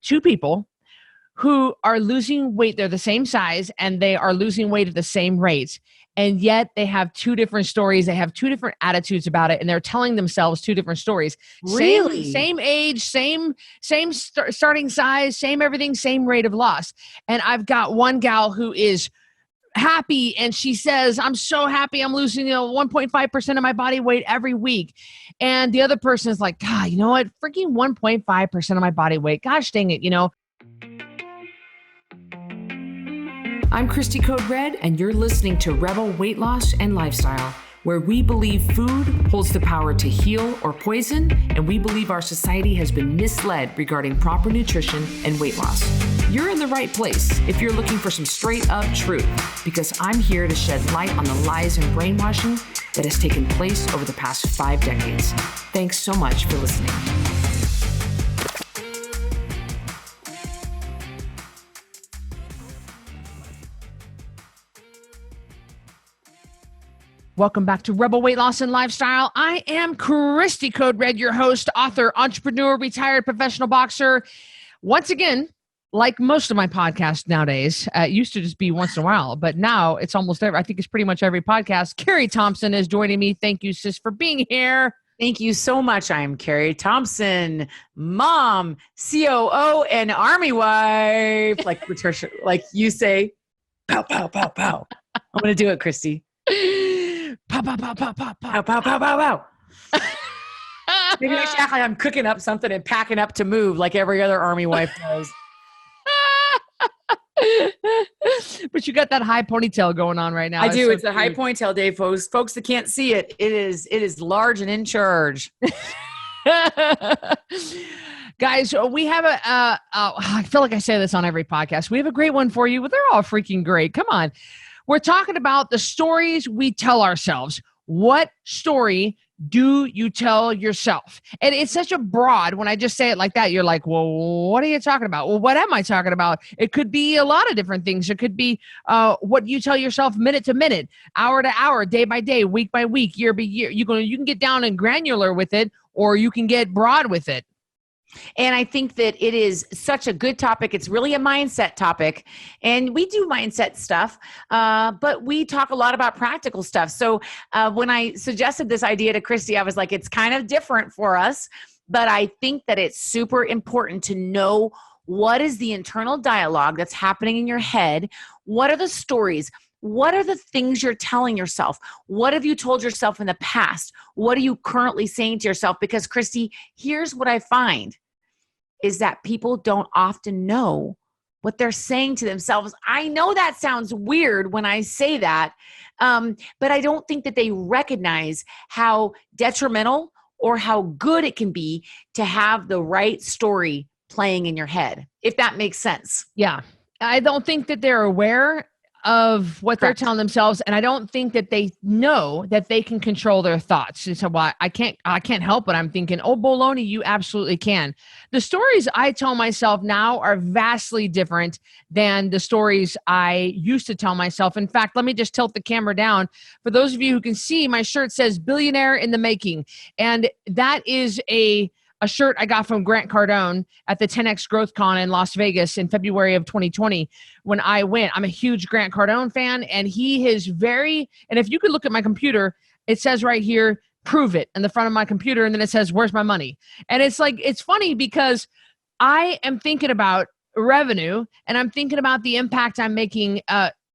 two people who are losing weight. They're the same size and they are losing weight at the same rates. And yet they have two different stories. They have two different attitudes about it. And they're telling themselves two different stories. Really? Same age, same starting size, same everything, same rate of loss. And I've got one gal who is happy and she says, I'm so happy I'm losing 1.5% of my body weight every week. And the other person is like, God, you know what? Freaking 1.5% of my body weight. Gosh dang it, I'm Cristy Code Red, and you're listening to Rebel Weight Loss and Lifestyle, where we believe food holds the power to heal or poison, and we believe our society has been misled regarding proper nutrition and weight loss. You're in the right place if you're looking for some straight up truth, because I'm here to shed light on the lies and brainwashing that has taken place over the past 5 decades. Thanks so much for listening. Welcome back to Rebel Weight Loss and Lifestyle. I am Cristy Code Red, your host, author, entrepreneur, retired professional boxer. Once again, like most of my podcasts nowadays, it used to just be once in a while, but now it's almost every, I think it's pretty much every podcast. Carrie Thompson is joining me. Thank you, sis, for being here. Thank you so much. I'm Carrie Thompson, mom, COO, and Army wife. Like Patricia, like you say, pow, pow, pow, pow. I'm going to do it, Cristy. Pow, pow, pow, pow, pow, pow, pow, pow, pow, pow. Maybe I should act like I'm cooking up something and packing up to move like every other Army wife does. But you got that high ponytail going on right now. I do. It's a high ponytail day, folks. Folks that can't see it, it is large and in charge. Guys, we have I feel like I say this on every podcast. We have a great one for you, but they're all freaking great. Come on. We're talking about the stories we tell ourselves. What story do you tell yourself? And it's such a broad, when I just say it like that, you're like, well, what are you talking about? Well, what am I talking about? It could be a lot of different things. It could be what you tell yourself minute to minute, hour to hour, day by day, week by week, year by year. You can get down and granular with it, or you can get broad with it. And I think that it is such a good topic. It's really a mindset topic. And we do mindset stuff, but we talk a lot about practical stuff. So when I suggested this idea to Cristy, I was like, it's kind of different for us, but I think that it's super important to know what is the internal dialogue that's happening in your head. What are the stories? What are the things you're telling yourself? What have you told yourself in the past? What are you currently saying to yourself? Because Cristy, here's what I find is that people don't often know what they're saying to themselves. I know that sounds weird when I say that, but I don't think that they recognize how detrimental or how good it can be to have the right story playing in your head, if that makes sense. Yeah. I don't think that they're aware of what they're telling themselves. And I don't think that they know that they can control their thoughts. And so I can't help but I'm thinking, oh, baloney, you absolutely can. The stories I tell myself now are vastly different than the stories I used to tell myself. In fact, let me just tilt the camera down. For those of you who can see, my shirt says billionaire in the making. And that is a shirt I got from Grant Cardone at the 10X Growth Con in Las Vegas in February of 2020 when I went. I'm a huge Grant Cardone fan, and he is and if you could look at my computer, it says right here, prove it, in the front of my computer, and then it says, where's my money? And it's like, it's funny because I am thinking about revenue, and I'm thinking about the impact I'm making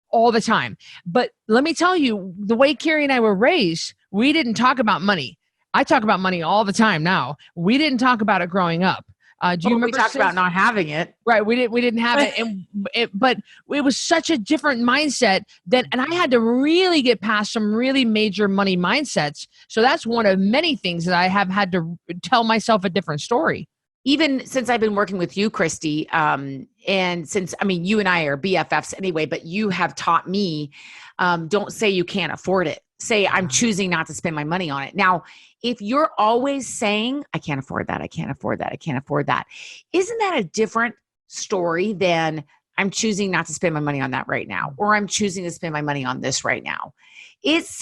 all the time. But let me tell you, the way Carrie and I were raised, we didn't talk about money. I talk about money all the time now. We didn't talk about it growing up. Do you remember? We talked about not having it. Right. We didn't have it. But it was such a different mindset and I had to really get past some really major money mindsets. So that's one of many things that I have had to tell myself a different story. Even since I've been working with you, Cristy, and since, you and I are BFFs anyway, but you have taught me, don't say you can't afford it. Say, I'm choosing not to spend my money on it. Now, if you're always saying, I can't afford that, I can't afford that, I can't afford that, isn't that a different story than I'm choosing not to spend my money on that right now, or I'm choosing to spend my money on this right now? It's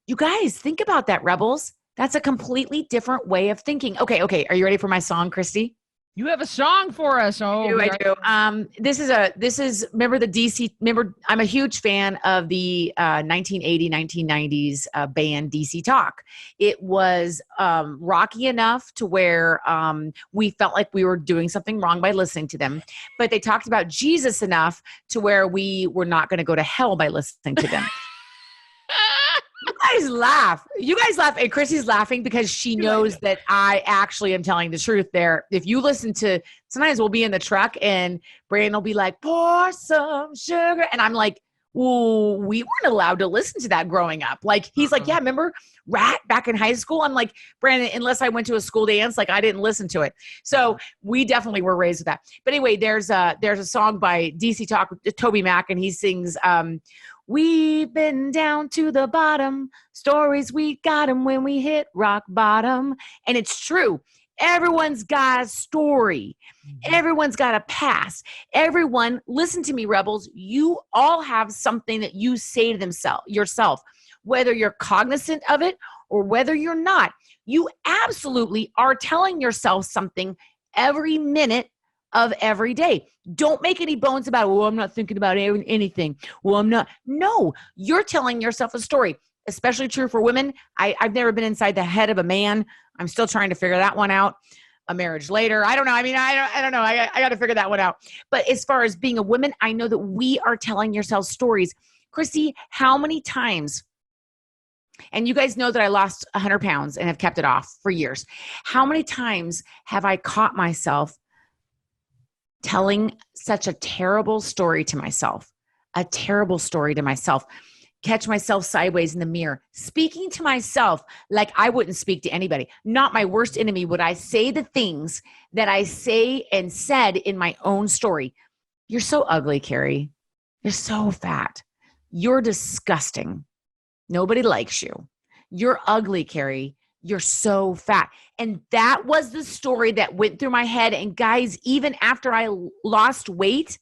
you guys, think about that, rebels. That's a completely different way of thinking. Okay. Are you ready for my song, Cristy? You have a song for us. Oh, I do. This is, remember the DC, remember, I'm a huge fan of the 1980, 1990s band DC Talk. It was rocky enough to where we felt like we were doing something wrong by listening to them, but they talked about Jesus enough to where we were not going to go to hell by listening to them. You guys laugh, and Chrissy's laughing because she knows that I actually am telling the truth there. If you listen to, sometimes we'll be in the truck and Brandon will be like, pour some sugar. And I'm like, well, we weren't allowed to listen to that growing up. Like, he's like, yeah, remember Rat back in high school? I'm like, Brandon, unless I went to a school dance, like I didn't listen to it. So we definitely were raised with that. But anyway, there's a song by DC Talk with Toby Mac, and he sings, we've been down to the bottom, stories we got 'em when we hit rock bottom. And it's true. Everyone's got a story. Everyone's got a past. Everyone, listen to me, rebels. You all have something that you say to yourself, whether you're cognizant of it or whether you're not. You absolutely are telling yourself something every minute of every day. Don't make any bones about it. Well, I'm not thinking about anything. Well, I'm not. No, you're telling yourself a story. Especially true for women. I've never been inside the head of a man. I'm still trying to figure that one out. A marriage later. I don't know. I mean, I don't know. I got to figure that one out. But as far as being a woman, I know that we are telling yourselves stories. Cristy, how many times, and you guys know that I lost 100 pounds and have kept it off for years. How many times have I caught myself telling such a terrible story to myself, catch myself sideways in the mirror, speaking to myself like I wouldn't speak to anybody. Not my worst enemy would I say the things that I say and said in my own story. You're so ugly, Carrie. You're so fat. You're disgusting. Nobody likes you. You're ugly, Carrie. You're so fat. And that was the story that went through my head. And guys, even after I lost weight,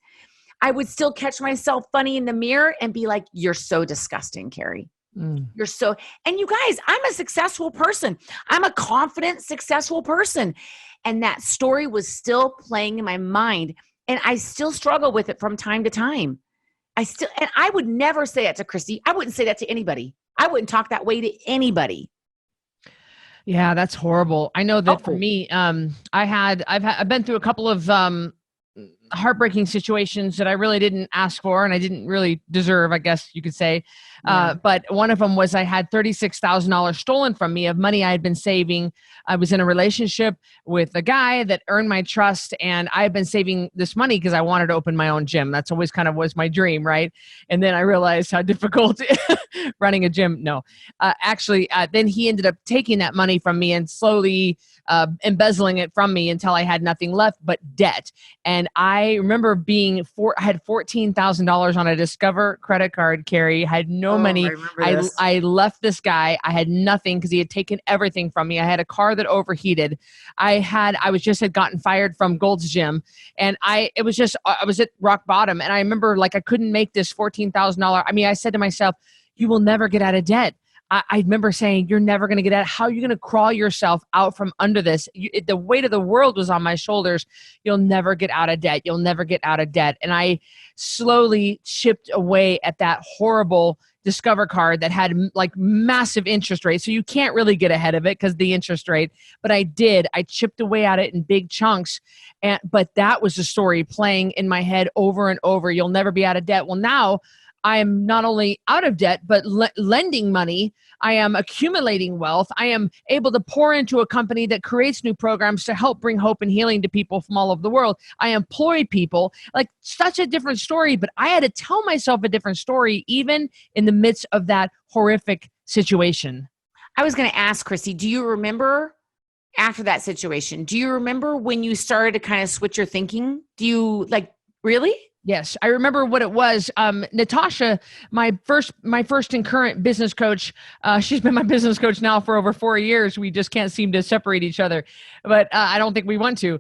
I would still catch myself funny in the mirror and be like, you're so disgusting, Carrie. You're so, and you guys, I'm a successful person. I'm a confident, successful person. And that story was still playing in my mind. And I still struggle with it from time to time. And I would never say that to Cristy. I wouldn't say that to anybody. I wouldn't talk that way to anybody. Yeah, that's horrible. I know that for me, I've been through a couple of heartbreaking situations that I really didn't ask for and I didn't really deserve, I guess you could say. But one of them was I had $36,000 stolen from me of money I had been saving. I was in a relationship with a guy that earned my trust, and I had been saving this money because I wanted to open my own gym. That's always kind of was my dream, right? And then I realized how difficult running a gym. No, then he ended up taking that money from me and slowly embezzling it from me until I had nothing left but debt. And I remember I had $14,000 on a Discover credit card, Carrie. I had no money. I left this guy. I had nothing because he had taken everything from me. I had a car that overheated. I had gotten fired from Gold's Gym, and I was at rock bottom. And I remember I couldn't make this $14,000. I mean, I said to myself, you will never get out of debt. I remember saying, you're never going to get out. How are you going to crawl yourself out from under this? The weight of the world was on my shoulders. You'll never get out of debt. You'll never get out of debt. And I slowly chipped away at that horrible Discover card that had massive interest rates. So you can't really get ahead of it because the interest rate, but I did. I chipped away at it in big chunks. But that was the story playing in my head over and over. You'll never be out of debt. Well, now I am not only out of debt, but lending money. I am accumulating wealth. I am able to pour into a company that creates new programs to help bring hope and healing to people from all over the world. I employ people. Such a different story, but I had to tell myself a different story, even in the midst of that horrific situation. I was going to ask, Cristy, do you remember after that situation, do you remember when you started to kind of switch your thinking? Do you really? Yes, I remember what it was. Natasha, my first and current business coach, she's been my business coach now for over 4 years. We just can't seem to separate each other, but I don't think we want to.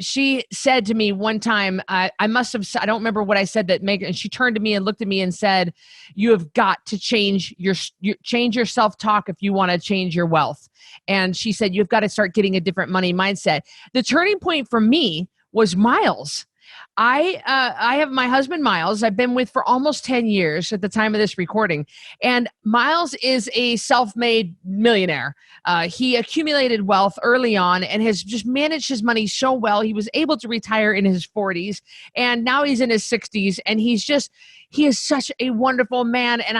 She said to me one time, I must have, I don't remember what I said that made, and she turned to me and looked at me and said, "You have got to change change your self talk if you want to change your wealth." And she said, "You've got to start getting a different money mindset." The turning point for me was Miles. I have my husband Miles. I've been with for almost 10 years at the time of this recording, and Miles is a self-made millionaire. He accumulated wealth early on and has just managed his money so well. He was able to retire in his 40s, and now he's in his 60s, and he is such a wonderful man. And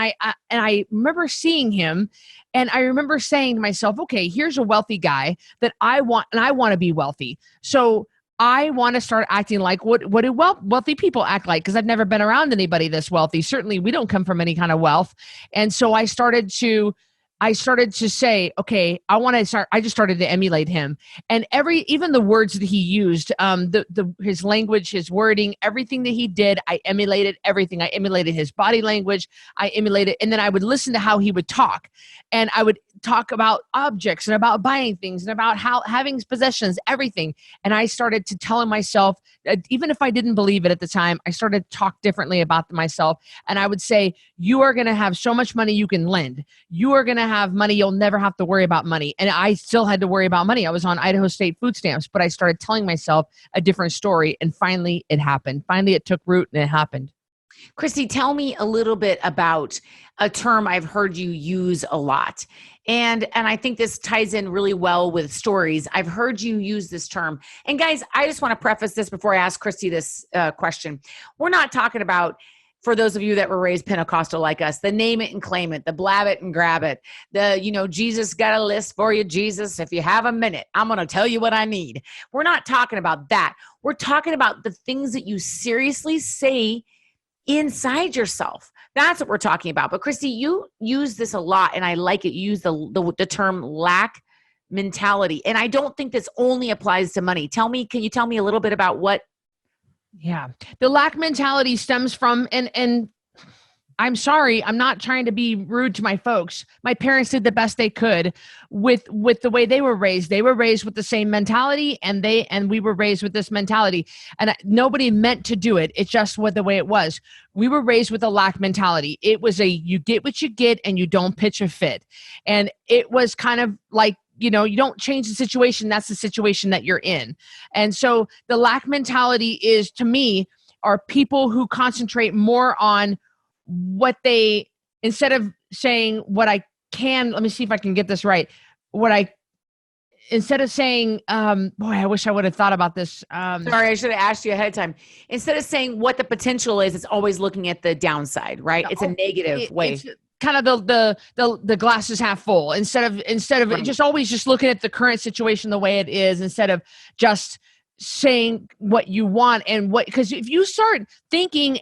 I remember seeing him. And I remember saying to myself, okay, here's a wealthy guy that I want, and I want to be wealthy. So I want to start acting like what do wealthy people act like? Because I've never been around anybody this wealthy. Certainly, we don't come from any kind of wealth. And so I started to say, okay, I just started to emulate him. And even the words that he used, his language, his wording, everything that he did, I emulated everything. I emulated his body language. I emulated, and then I would listen to how he would talk. And I would talk about objects and about buying things and about how having possessions, everything. And I started to tell myself, even if I didn't believe it at the time, I started to talk differently about myself. And I would say, you are going to have so much money you can lend. You are going to have money. You'll never have to worry about money. And I still had to worry about money. I was on Idaho State food stamps, but I started telling myself a different story. And finally it happened. Finally it took root and it happened. Cristy, tell me a little bit about a term I've heard you use a lot. And I think this ties in really well with stories. I've heard you use this term. And guys, I just want to preface this before I ask Cristy this question. We're not talking about, for those of you that were raised Pentecostal like us, the name it and claim it, the blab it and grab it, Jesus got a list for you, Jesus. If you have a minute, I'm going to tell you what I need. We're not talking about that. We're talking about the things that you seriously say inside yourself. That's what we're talking about. But Cristy, you use this a lot, and I like it. You use the term lack mentality. And I don't think this only applies to money. Can you tell me a little bit about what? Yeah. The lack mentality stems from, and I'm sorry, I'm not trying to be rude to my folks. My parents did the best they could with the way they were raised. They were raised with the same mentality, and we were raised with this mentality. And nobody meant to do it. It's just the way it was. We were raised with a lack mentality. It was you get what you get and you don't pitch a fit. And it was kind of like, you don't change the situation. That's the situation that you're in. And so the lack mentality is, to me, are people who concentrate more on what they, instead of saying what I can, let me see if I can get this right. Instead of saying, boy, I wish I would have thought about this. Sorry, I should have asked you ahead of time. Instead of saying what the potential is, it's always looking at the downside, right? It's a negative way. It's kind of the glass is half full instead of right. Just always just looking at the current situation the way it is, instead of just saying what you want because if you start thinking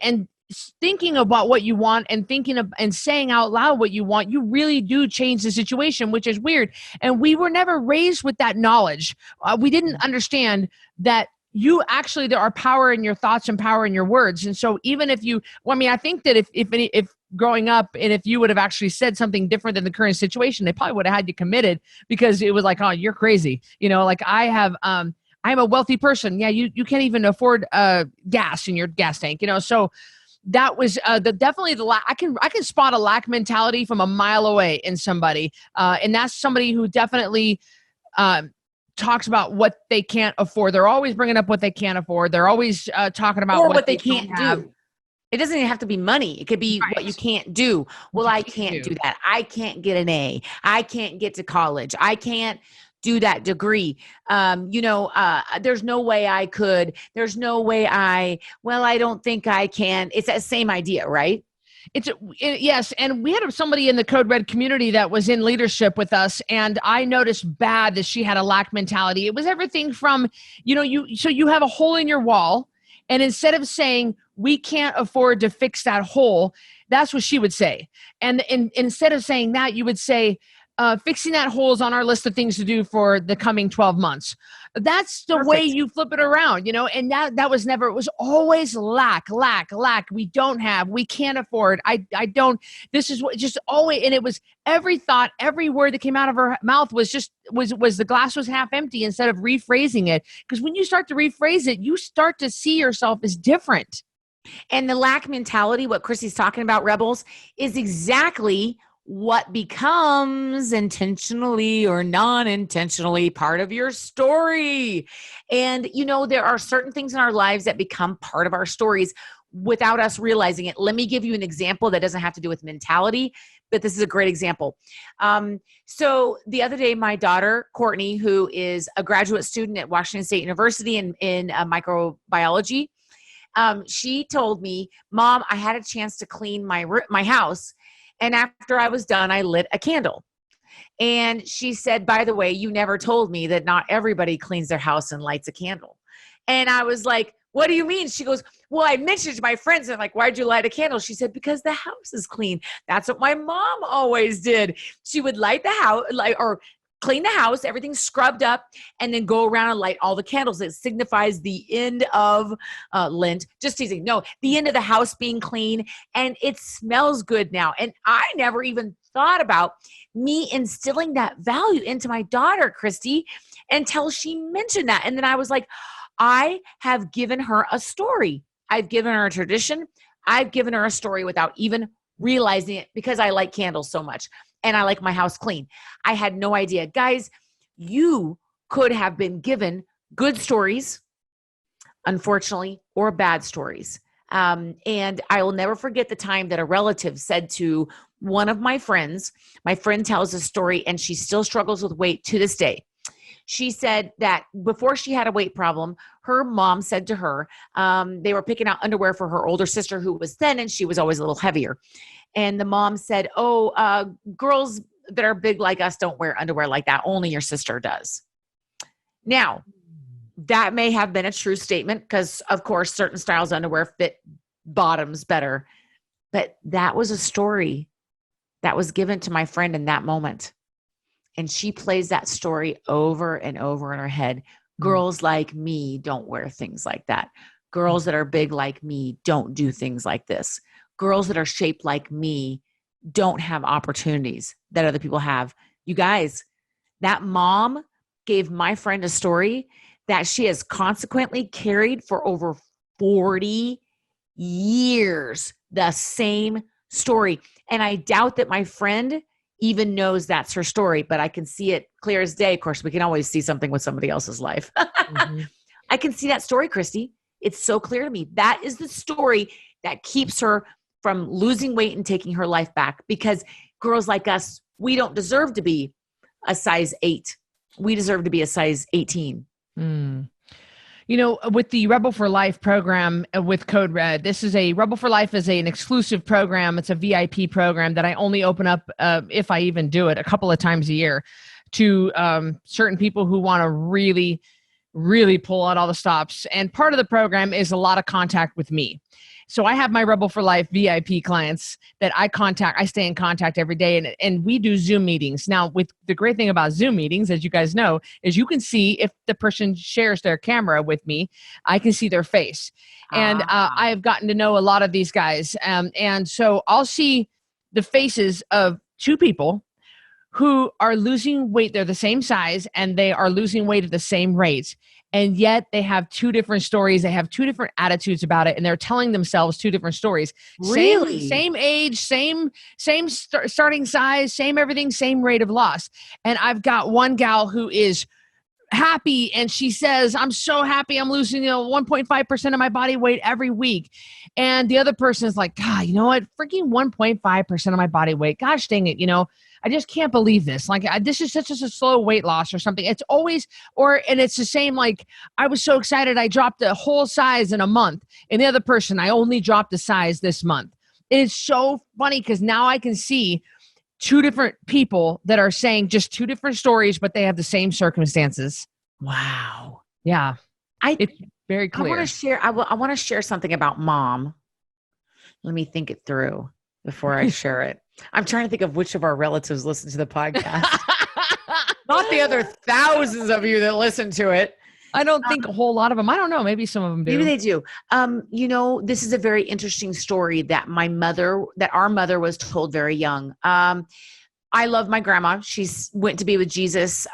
about what you want and and saying out loud what you want, you really do change the situation, which is weird. And we were never raised with that knowledge. We didn't understand that there are power in your thoughts and power in your words. And so even if I think that if growing up, and if you would have actually said something different than the current situation, they probably would have had you committed, because it was like, oh, you're crazy. Like I'm a wealthy person. Yeah. You can't even afford gas in your gas tank, so that was definitely I can spot a lack mentality from a mile away in somebody. And that's somebody who definitely talks about what they can't afford. They're always bringing up what they can't afford. They're always talking about what they can't do. It doesn't even have to be money. It could be right. What you can't do. Well, I can't do that. I can't get an A. I can't get to college. I can't do that degree. There's no way I could. There's no way I don't think I can. It's that same idea, right? Yes. And we had somebody in the Code Red community that was in leadership with us. And I noticed bad that she had a lack mentality. It was everything from, you have a hole in your wall. And instead of saying, we can't afford to fix that hole, that's what she would say. And instead of saying that, you would say, fixing that holes on our list of things to do for the coming 12 months. That's the way you flip it around, and that was never, it was always lack. We don't have, we can't afford. I don't, this is what just always, and it was every thought, every word that came out of her mouth was the glass was half empty instead of rephrasing it. Because when you start to rephrase it, you start to see yourself as different. And the lack mentality, what Cristy's talking about, Rebels, is exactly what becomes intentionally or non-intentionally part of your story. And, there are certain things in our lives that become part of our stories without us realizing it. Let me give you an example that doesn't have to do with mentality, but this is a great example. So the other day, my daughter, Courtney, who is a graduate student at Washington State University in microbiology, she told me, Mom, I had a chance to clean my house. And after I was done, I lit a candle. And she said, by the way, you never told me that not everybody cleans their house and lights a candle. And I was like, what do you mean? She goes, well, I mentioned to my friends, and like, why'd you light a candle? She said, because the house is clean. That's what my mom always did. She would light the house, or clean the house, everything scrubbed up, and then go around and light all the candles. It signifies the end of Lent. Just teasing. No, the end of the house being clean, and it smells good now. And I never even thought about me instilling that value into my daughter, Cristy, until she mentioned that. And then I was like, I have given her a story. I've given her a tradition. I've given her a story without even realizing it, because I like candles so much. And I like my house clean. I had no idea. Guys, you could have been given good stories, unfortunately, or bad stories. And I will never forget the time that a relative said to one of my friend tells a story, and she still struggles with weight to this day. She said that before she had a weight problem, her mom said to her, they were picking out underwear for her older sister who was thin, and she was always a little heavier. And the mom said, girls that are big like us don't wear underwear like that. Only your sister does. Now, that may have been a true statement, because, of course, certain styles of underwear fit bottoms better. But that was a story that was given to my friend in that moment. And she plays that story over and over in her head. Girls like me don't wear things like that. Girls that are big like me don't do things like this. Girls that are shaped like me don't have opportunities that other people have. You guys, that mom gave my friend a story that she has consequently carried for over 40 years, the same story. And I doubt that my friend even knows that's her story, but I can see it clear as day. Of course, we can always see something with somebody else's life. I can see that story, Cristy. It's so clear to me. That is the story that keeps her from losing weight and taking her life back, because girls like us, we don't deserve to be a size 8. We deserve to be a size 18. With the Rebel for Life program with Code Red, this is Rebel for Life is an exclusive program. It's a VIP program that I only open up, if I even do it, a couple of times a year to certain people who want to really, really pull out all the stops. And part of the program is a lot of contact with me. So I have my Rebel for Life VIP clients that I stay in contact every day, and we do Zoom meetings. Now, with the great thing about Zoom meetings, as you guys know, is you can see if the person shares their camera with me, I can see their face. And I've gotten to know a lot of these guys. And so I'll see the faces of two people who are losing weight. They're the same size and they are losing weight at the same rate. And yet they have two different stories. They have two different attitudes about it. And they're telling themselves two different stories. Really? Same age, same starting size, same everything, same rate of loss. And I've got one gal who is happy, and she says, I'm so happy I'm losing 1.5% of my body weight every week. And the other person is like, God, you know what? Freaking 1.5% of my body weight. Gosh dang it. I just can't believe this. Like, this is such a slow weight loss or something. It's always, and it's the same, like, I was so excited I dropped a whole size in a month. And the other person, I only dropped a size this month. It's so funny because now I can see two different people that are saying just two different stories, but they have the same circumstances. Wow. Yeah. It's very clear. I want to share something about mom. Let me think it through before I share it. I'm trying to think of which of our relatives listen to the podcast. Not the other thousands of you that listen to it. I don't think a whole lot of them. I don't know. Maybe some of them do. Maybe they do. This is a very interesting story that our mother was told very young. I love my grandma. Went to be with Jesus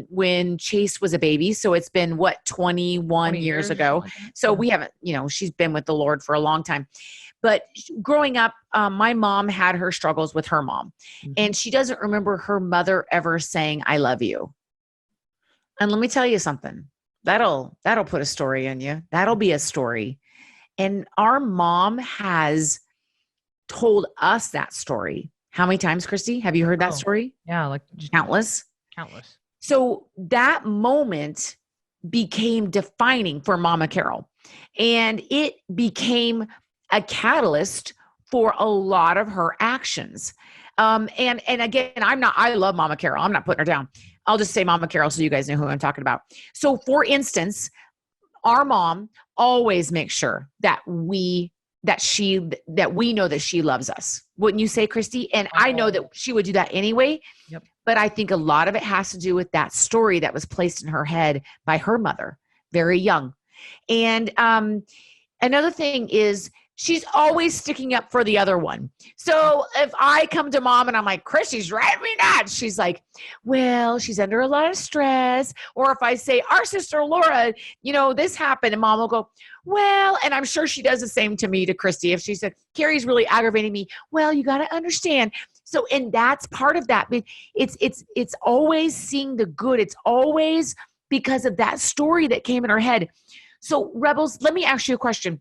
when Chase was a baby. So it's been 21 years ago. Like so we haven't, she's been with the Lord for a long time. But growing up, my mom had her struggles with her mom. Mm-hmm. And she doesn't remember her mother ever saying, I love you. And let me tell you something. That'll put a story in you. That'll be a story. And our mom has told us that story. How many times, Cristy? Have you heard that story? Yeah, like countless. Countless. So that moment became defining for Mama Carol. And it became a catalyst for a lot of her actions. And again, I love Mama Carol. I'm not putting her down. I'll just say Mama Carol so you guys know who I'm talking about. So for instance, our mom always makes sure that we know that she loves us. Wouldn't you say, Cristy? And I know that she would do that anyway. Yep. But I think a lot of it has to do with that story that was placed in her head by her mother, very young. And another thing is she's always sticking up for the other one. So if I come to mom and I'm like, Cristy's driving me nuts, she's like, well, she's under a lot of stress. Or if I say, our sister Laura, this happened, and mom will go, well, and I'm sure she does the same to me, to Cristy. If she said, Carrie's really aggravating me, well, you got to understand. So, and that's part of that. It's always seeing the good. It's always because of that story that came in her head. So Rebels, let me ask you a question.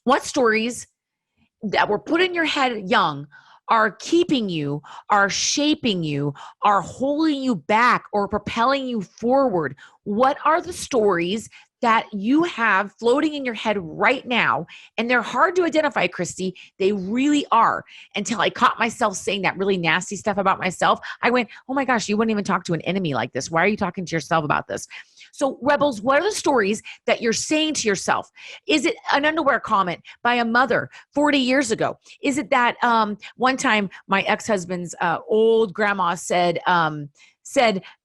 What stories that were put in your head young are keeping you, are shaping you, are holding you back or propelling you forward? What are the stories that you have floating in your head right now? And they're hard to identify, Cristy. They really are. Until I caught myself saying that really nasty stuff about myself. I went, oh my gosh, you wouldn't even talk to an enemy like this. Why are you talking to yourself about this? So Rebels, what are the stories that you're saying to yourself? Is it an underwear comment by a mother 40 years ago? Is it that one time my ex-husband's old grandma said,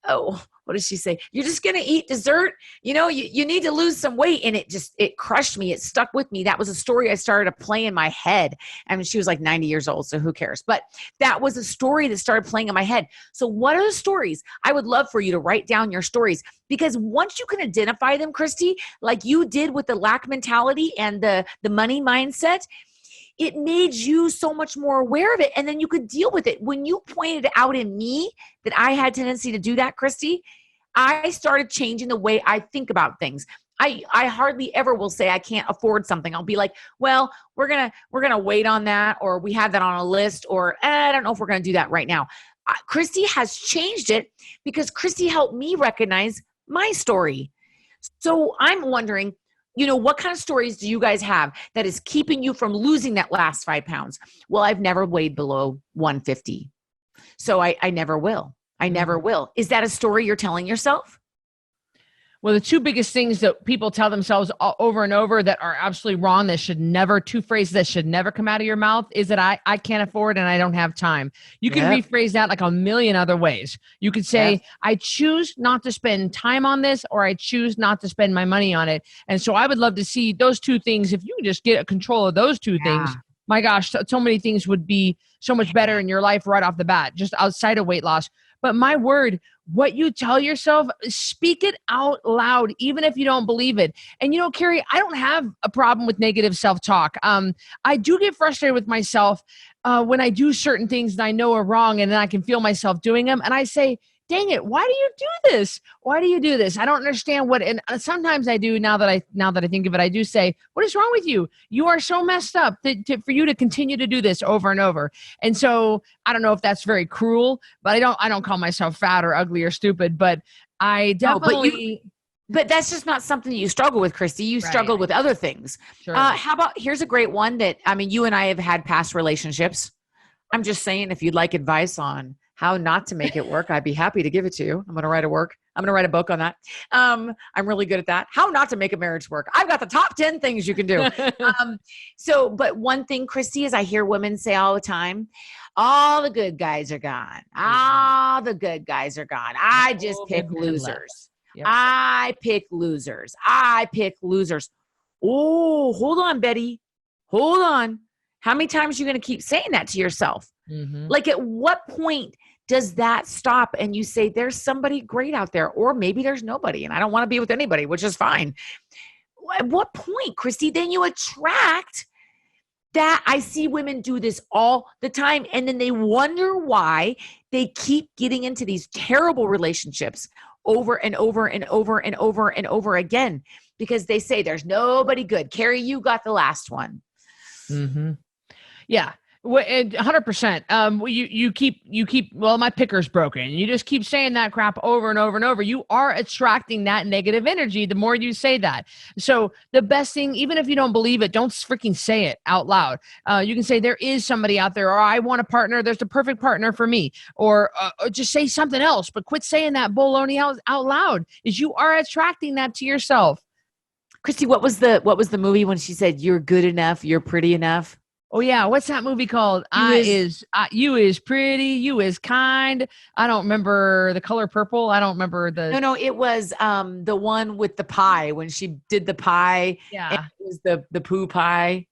oh, what did she say? You're just going to eat dessert. You need to lose some weight. And it crushed me. It stuck with me. That was a story I started to play in my head. I mean, she was like 90 years old, so who cares? But that was a story that started playing in my head. So what are the stories? I would love for you to write down your stories, because once you can identify them, Cristy, like you did with the lack mentality and the money mindset, it made you so much more aware of it. And then you could deal with it. When you pointed out in me that I had tendency to do that, Cristy, I started changing the way I think about things. I hardly ever will say I can't afford something. I'll be like, well, we're gonna wait on that, or we have that on a list, or I don't know if we're gonna do that right now. Cristy has changed it because Cristy helped me recognize my story. So I'm wondering, what kind of stories do you guys have that is keeping you from losing that last 5 pounds? Well, I've never weighed below 150. So I never will. I never will. Is that a story you're telling yourself? Well, the two biggest things that people tell themselves over and over that are absolutely wrong, two phrases that should never come out of your mouth, is that I can't afford and I don't have time. You can rephrase that like a million other ways. You could say, I choose not to spend time on this, or I choose not to spend my money on it. And so I would love to see those two things. If you can just get control of those two things, my gosh, so many things would be so much better in your life right off the bat, just outside of weight loss. But my word, what you tell yourself, speak it out loud, even if you don't believe it. And Carrie, I don't have a problem with negative self-talk. I do get frustrated with myself when I do certain things that I know are wrong, and then I can feel myself doing them. And I say, dang it, why do you do this? Why do you do this? I don't understand what, and sometimes I do now that I think of it, I do say, what is wrong with you? You are so messed up for you to continue to do this over and over. And so I don't know if that's very cruel, but I don't call myself fat or ugly or stupid, but I definitely... But that's just not something you struggle with, Cristy. You struggle with other things. Sure. How about, here's a great one that, you and I have had past relationships. I'm just saying, if you'd like advice on how not to make it work, I'd be happy to give it to you. I'm going to write a book on that. I'm really good at that. How not to make a marriage work. I've got the top 10 things you can do. But one thing, Cristy, is I hear women say all the time, All the good guys are gone. All the good guys are gone. I just pick losers. Yep. I pick losers. I pick losers. Oh, hold on, Betty. Hold on. How many times are you going to keep saying that to yourself? Like, at what point does that stop and you say, there's somebody great out there, or maybe there's nobody and I don't want to be with anybody, which is fine. At what point, Cristy, then you attract that? I see women do this all the time, and then they wonder why they keep getting into these terrible relationships over and over and over and over and over again, because they say there's nobody good. Carrie, you got the last one. Yeah. 100%. You keep, well, my picker's broken. You just keep saying that crap over and over and over. You are attracting that negative energy the more you say that. So the best thing, even if you don't believe it, don't freaking say it out loud. You can say there is somebody out there, or I want a partner. There's the perfect partner for me, or just say something else, but quit saying that baloney out loud, is you are attracting that to yourself. Cristy, what was the movie when she said, you're good enough, you're pretty enough? Oh yeah, what's that movie called? You is pretty, you is kind. I don't remember The Color Purple. I don't remember the. No, it was the one with the pie, when she did the pie. Yeah, and it was the poo pie.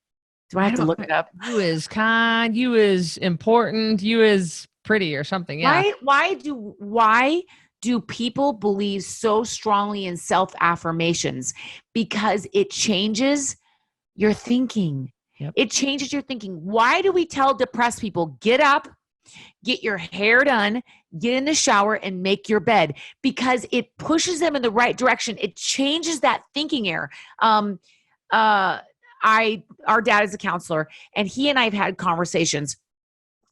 Do I have to look it up? You is kind, you is important, you is pretty, or something. Yeah. Why do people believe so strongly in self-affirmations? Because it changes your thinking. Yep. It changes your thinking. Why do we tell depressed people, get up, get your hair done, get in the shower, and make your bed? Because it pushes them in the right direction. It changes that thinking error. Our dad is a counselor, and he and I have had conversations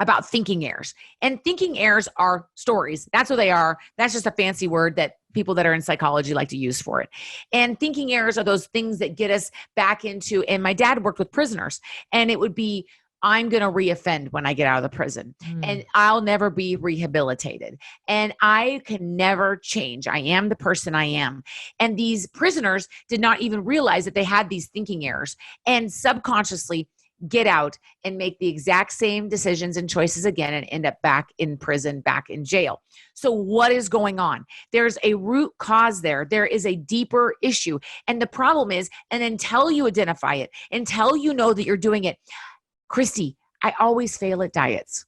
about thinking errors. And thinking errors are stories. That's what they are. That's just a fancy word that people that are in psychology like to use for it. And thinking errors are those things that get us back into, and my dad worked with prisoners, and it would be, I'm going to reoffend when I get out of the prison, and I'll never be rehabilitated, and I can never change. I am the person I am. And these prisoners did not even realize that they had these thinking errors, and subconsciously get out and make the exact same decisions and choices again, and end up back in prison, back in jail. So what is going on? There's a root cause there. There is a deeper issue. And the problem is, and until you identify it, until you know that you're doing it, Cristy, I always fail at diets.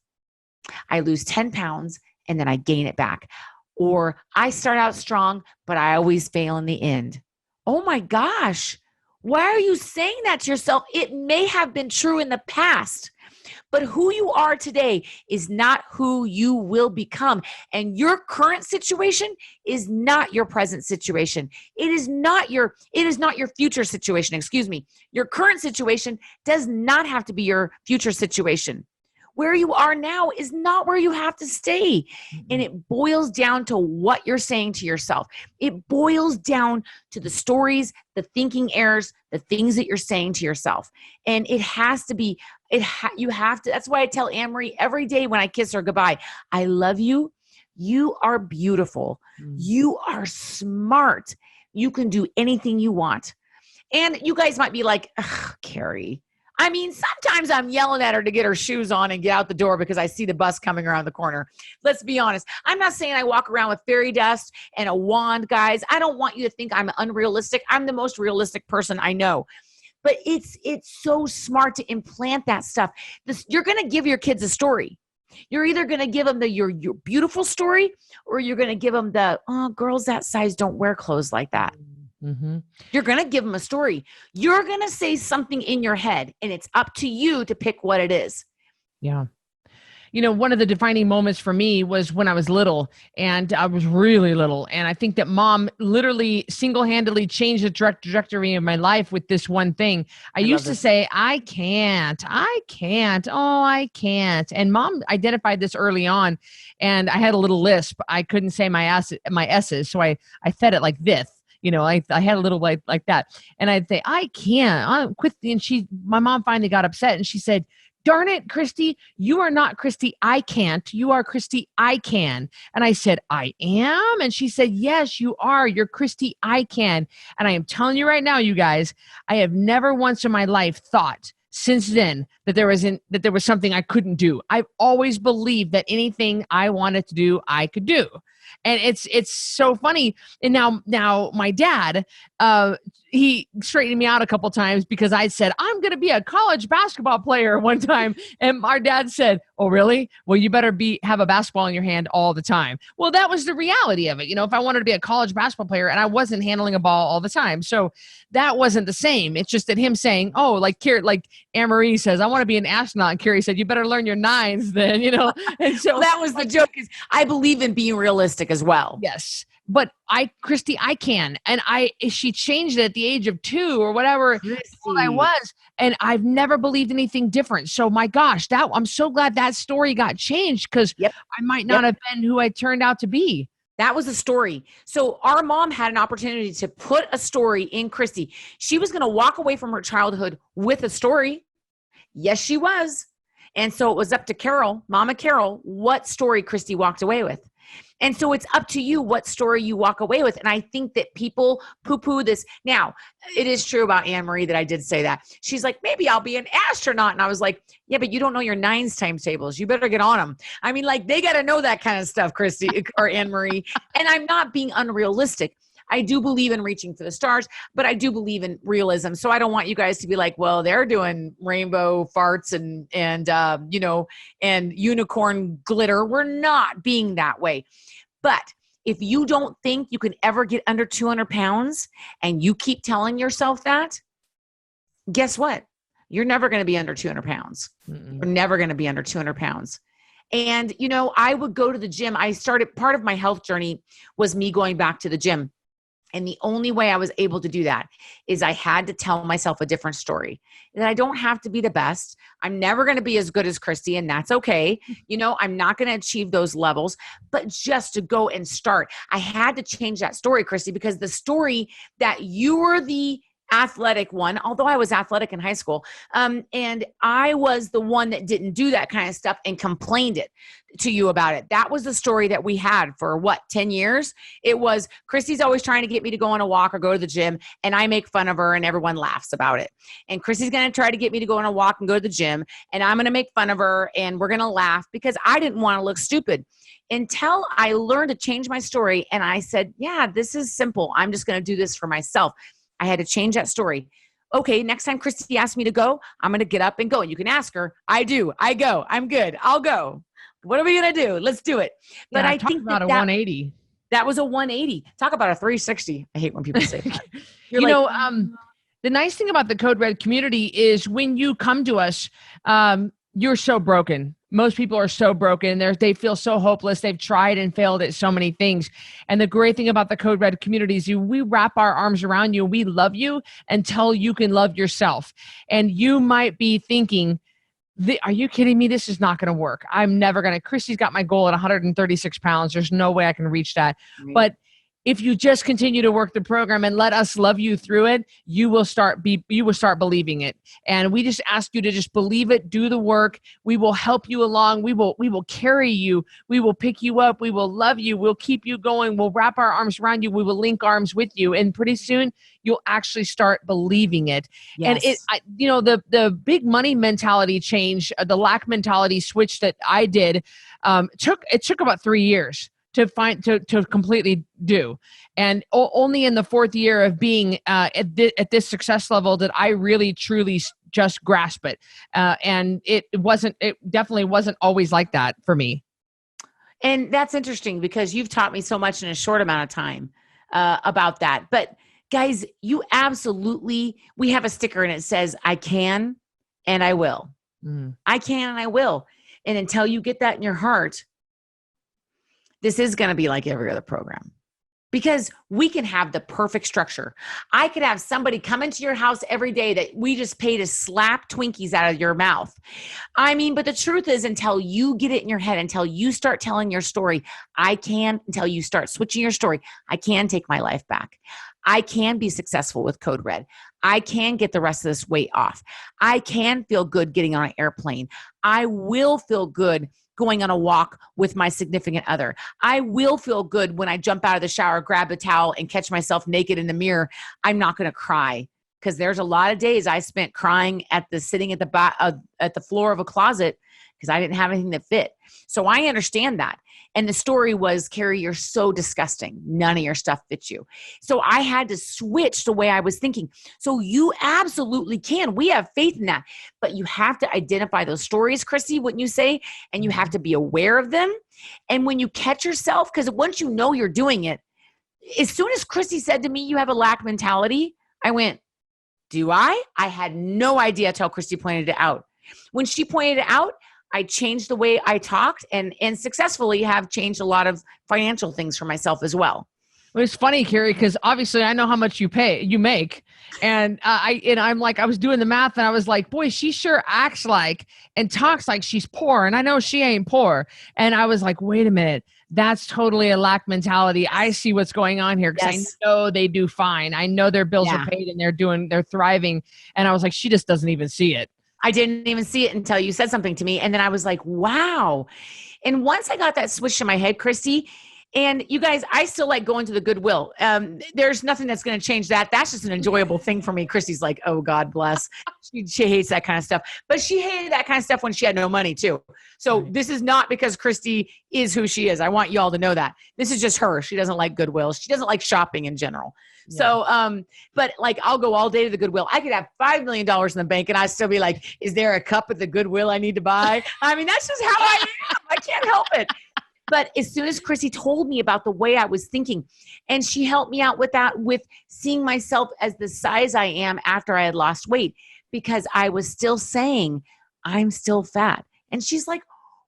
I lose 10 pounds and then I gain it back. Or I start out strong, but I always fail in the end. Oh my gosh. Why are you saying that to yourself? It may have been true in the past, but who you are today is not who you will become. And your current situation is not your present situation. It is not your future situation. Excuse me. Your current situation does not have to be your future situation. Where you are now is not where you have to stay. And it boils down to what you're saying to yourself. It boils down to the stories, the thinking errors, the things that you're saying to yourself. And it has to be, you have to, that's why I tell Anne-Marie every day when I kiss her goodbye, I love you. You are beautiful. You are smart. You can do anything you want. And you guys might be like, Carrie, I mean, sometimes I'm yelling at her to get her shoes on and get out the door because I see the bus coming around the corner. Let's be honest. I'm not saying I walk around with fairy dust and a wand, guys. I don't want you to think I'm unrealistic. I'm the most realistic person I know. But it's so smart to implant that stuff. You're going to give your kids a story. You're either going to give them your beautiful story, or you're going to give them girls that size don't wear clothes like that. You're going to give them a story. You're going to say something in your head, and it's up to you to pick what it is. Yeah. You know, one of the defining moments for me was when I was little, and I was really little. And I think that mom literally single-handedly changed the trajectory of my life with this one thing. I used to say, I can't. Oh, I can't. And mom identified this early on, and I had a little lisp. I couldn't say my S's. So I said it like this. You know, I had a little like that. And I'd say, I can't. I'm quit. And my mom finally got upset, and she said, darn it, Cristy, you are not Cristy, I can't. You are Cristy, I can. And I said, I am? And she said, yes, you are. You're Cristy, I can. And I am telling you right now, you guys, I have never once in my life thought since then that there was something I couldn't do. I've always believed that anything I wanted to do, I could do. And it's so funny. And now my dad, he straightened me out a couple times because I said, I'm going to be a college basketball player one time. And our dad said, oh, really? Well, you better have a basketball in your hand all the time. Well, that was the reality of it. If I wanted to be a college basketball player and I wasn't handling a ball all the time. So that wasn't the same. It's just that him saying, oh, like Anne-Marie says, I want to be an astronaut. And Carrie said, you better learn your nines then, And so well, that was the joke, is I believe in being realistic as well. Yes. But Cristy, I can. And she changed it at the age of 2 or whatever I was. And I've never believed anything different. So my gosh, I'm so glad that story got changed, because I might not have been who I turned out to be. That was a story. So our mom had an opportunity to put a story in Cristy. She was going to walk away from her childhood with a story. Yes, she was. And so it was up to Carol, Mama Carol, what story Cristy walked away with. And so it's up to you what story you walk away with. And I think that people poo-poo this. Now, it is true about Anne-Marie that I did say that. She's like, maybe I'll be an astronaut. And I was like, yeah, but you don't know your nines timetables. You better get on them. I mean, like, they got to know that kind of stuff, Cristy or Anne-Marie. And I'm not being unrealistic. I do believe in reaching for the stars, but I do believe in realism. So I don't want you guys to be like, well, they're doing rainbow farts and unicorn glitter. We're not being that way. But if you don't think you can ever get under 200 pounds and you keep telling yourself that, guess what? You're never going to be under 200 pounds. Mm-mm. You're never going to be under 200 pounds. And, I would go to the gym. Part of my health journey was me going back to the gym. And the only way I was able to do that is I had to tell myself a different story. That I don't have to be the best. I'm never going to be as good as Cristy, and that's okay. I'm not going to achieve those levels, but just to go and start. I had to change that story, Cristy, because the story that you were the athletic one, although I was athletic in high school, and I was the one that didn't do that kind of stuff and complained it to you about it. That was the story that we had for 10 years. It was Cristy's always trying to get me to go on a walk or go to the gym, and I make fun of her and everyone laughs about it. And Cristy's going to try to get me to go on a walk and go to the gym, and I'm going to make fun of her and we're going to laugh because I didn't want to look stupid. Until I learned to change my story and I said, yeah, this is simple. I'm just going to do this for myself. I had to change that story. Okay, next time Cristy asks me to go, I'm going to get up and go. And you can ask her. I do. I go. I'm good. I'll go. What are we going to do? Let's do it. But I think about a 180. That was a 180. Talk about a 360. I hate when people say that. The nice thing about the Code Red community is when you come to us, you're so broken. Most people are so broken. They feel so hopeless. They've tried and failed at so many things. And the great thing about the Code Red community is we wrap our arms around you. We love you until you can love yourself. And you might be thinking, are you kidding me? This is not going to work. I'm never going to. Cristy's got my goal at 136 pounds. There's no way I can reach that. Mm-hmm. But if you just continue to work the program and let us love you through it, you will start believing it. And we just ask you to just believe it, do the work. We will help you along. We will carry you. We will pick you up. We will love you. We'll keep you going. We'll wrap our arms around you. We will link arms with you. And pretty soon you'll actually start believing it. Yes. And the big money mentality change, the lack mentality switch that I did, took about 3 years to completely do. And only in the 4th year of being at this success level did I really truly just grasp it. And it definitely wasn't always like that for me. And that's interesting because you've taught me so much in a short amount of time about that. But guys, we have a sticker and it says, I can and I will. I can and I will. And until you get that in your heart, this is going to be like every other program because we can have the perfect structure. I could have somebody come into your house every day that we just pay to slap Twinkies out of your mouth. But the truth is until you get it in your head, until you start telling your story, until you start switching your story, I can take my life back. I can be successful with Code Red. I can get the rest of this weight off. I can feel good getting on an airplane. I will feel good going on a walk with my significant other. I will feel good when I jump out of the shower, grab a towel, and catch myself naked in the mirror. I'm not going to cry because there's a lot of days I spent crying sitting at the floor of a closet because I didn't have anything that fit. So I understand that. And the story was, Carrie, you're so disgusting. None of your stuff fits you. So I had to switch the way I was thinking. So you absolutely can. We have faith in that. But you have to identify those stories, Cristy, wouldn't you say? And you have to be aware of them. And when you catch yourself, because once you know you're doing it, as soon as Cristy said to me, you have a lack mentality, I went, do I? I had no idea until Cristy pointed it out. When she pointed it out, I changed the way I talked and successfully have changed a lot of financial things for myself as well. Well, it's funny, Carrie, because obviously I know how much you make, and I'm like, I was doing the math, and I was like, boy, she sure acts like and talks like she's poor, and I know she ain't poor. And I was like, wait a minute, that's totally a lack mentality. I see what's going on here because Yes. I know they do fine. I know their bills are paid and they're thriving. And I was like, she just doesn't even see it. I didn't even see it until you said something to me. And then I was like, wow. And once I got that switch in my head, Cristy, and you guys, I still like going to the Goodwill. There's nothing that's going to change that. That's just an enjoyable thing for me. Christy's like, oh, God bless. She hates that kind of stuff. But she hated that kind of stuff when she had no money too. So This is not because Cristy is who she is. I want you all to know that. This is just her. She doesn't like Goodwill. She doesn't like shopping in general. Yeah. So, but like, I'll go all day to the Goodwill. I could have $5 million in the bank and I'd still be like, is there a cup at the Goodwill I need to buy? I mean, that's just how I am. I can't help it. But as soon as Cristy told me about the way I was thinking, and she helped me out with that, with seeing myself as the size I am after I had lost weight, because I was still saying, I'm still fat. And she's like,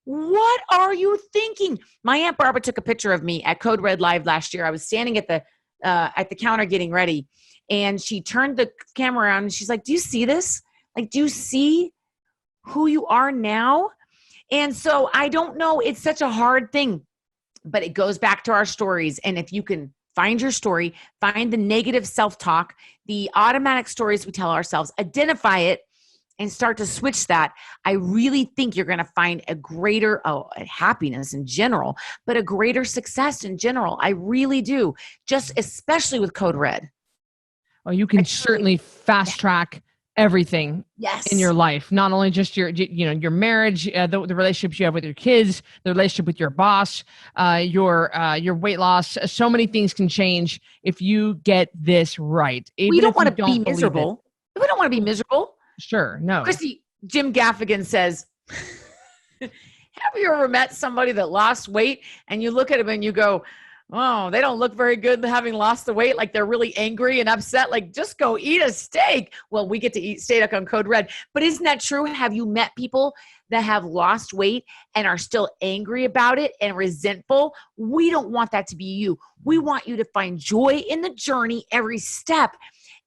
what are you thinking? My Aunt Barbara took a picture of me at Code Red Live last year. I was standing at the counter getting ready, and she turned the camera around and she's like, do you see this? Like, do you see who you are now? And so I don't know, it's such a hard thing, but it goes back to our stories. And if you can find your story, find the negative self-talk, the automatic stories we tell ourselves, identify it, and start to switch that, I really think you're going to find a greater happiness in general, but a greater success in general. I really do, just especially with Code Red. Well, you can certainly fast track everything in your life, not only just your marriage, the relationships you have with your kids, the relationship with your boss, your weight loss. So many things can change if you get this right. We don't want to be miserable. We don't want to be miserable. Sure, no. Cristy, Jim Gaffigan says, have you ever met somebody that lost weight and you look at them and you go, oh, they don't look very good having lost the weight. Like they're really angry and upset. Like, just go eat a steak. Well, we get to eat steak on Code Red. But isn't that true? Have you met people that have lost weight and are still angry about it and resentful? We don't want that to be you. We want you to find joy in the journey every step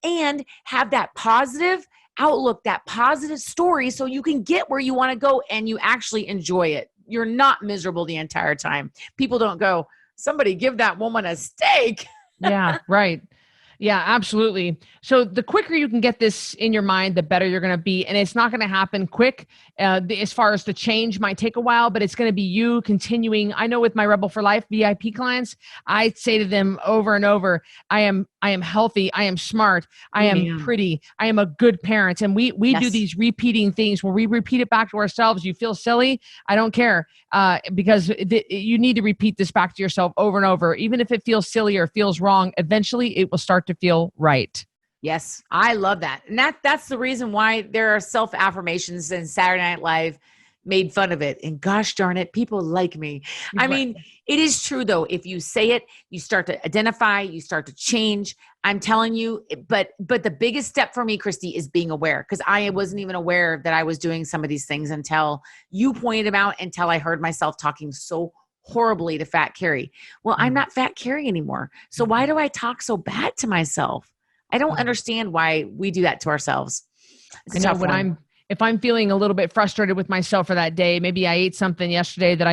and have that positive outlook, that positive story, so you can get where you want to go and you actually enjoy it. You're not miserable the entire time. People don't go, somebody give that woman a steak. Yeah, right. Yeah, absolutely. So the quicker you can get this in your mind, the better you're going to be. And it's not going to happen quick. As far as the change might take a while, but it's going to be you continuing. I know with my Rebel for Life VIP clients, I say to them over and over, I am healthy. I am smart. I am pretty. I am a good parent. And we do these repeating things where we repeat it back to ourselves. You feel silly? I don't care. Because you need to repeat this back to yourself over and over. Even if it feels silly or feels wrong, eventually it will start to feel right. Yes, I love that. And that's the reason why there are self-affirmations, and Saturday Night Live made fun of it. And gosh darn it, people like me. I mean, it is true though. If you say it, you start to identify, you start to change. I'm telling you, but the biggest step for me, Cristy, is being aware, because I wasn't even aware that I was doing some of these things until you pointed them out, until I heard myself talking so horribly to Fat Carrie. Well, I'm not Fat Carrie anymore. So why do I talk so bad to myself? I don't understand why we do that to ourselves. I know when if I'm feeling a little bit frustrated with myself for that day, maybe I ate something yesterday that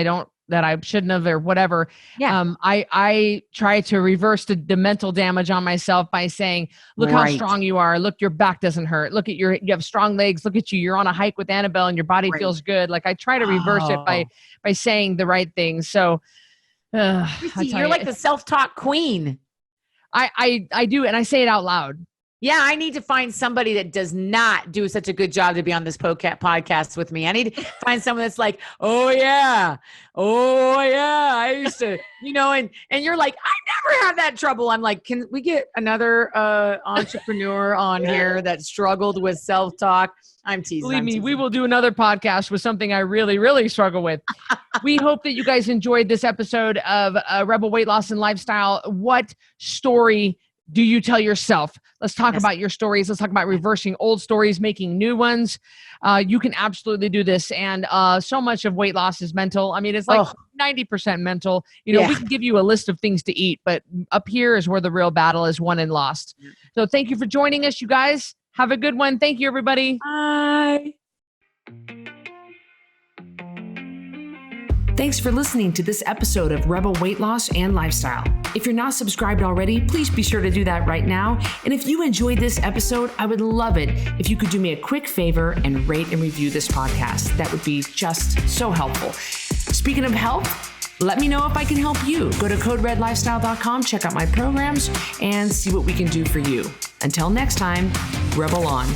I shouldn't have, or whatever. Yeah. I try to reverse the mental damage on myself by saying, look how strong you are. Look, your back doesn't hurt. Look at you have strong legs. Look at you. You're on a hike with Annabelle and your body feels good. Like I try to reverse it by saying the right things. So Cristy, you're like the self-talk queen. I do. And I say it out loud. Yeah, I need to find somebody that does not do such a good job to be on this podcast with me. I need to find someone that's like, oh yeah, I used to, and you're like, I never have that trouble. I'm like, can we get another entrepreneur on here that struggled with self-talk? I'm teasing. Believe me, we will do another podcast with something I really, really struggle with. We hope that you guys enjoyed this episode of Rebel Weight Loss and Lifestyle. What story do you tell yourself? Let's talk about your stories. Let's talk about reversing old stories, making new ones. You can absolutely do this. And so much of weight loss is mental. I mean, it's like 90% mental. We can give you a list of things to eat, but up here is where the real battle is won and lost. So thank you for joining us, you guys. Have a good one. Thank you, everybody. Bye. Thanks for listening to this episode of Rebel Weight Loss and Lifestyle. If you're not subscribed already, please be sure to do that right now. And if you enjoyed this episode, I would love it if you could do me a quick favor and rate and review this podcast. That would be just so helpful. Speaking of help, let me know if I can help you. Go to coderedlifestyle.com, check out my programs, and see what we can do for you. Until next time, Rebel on.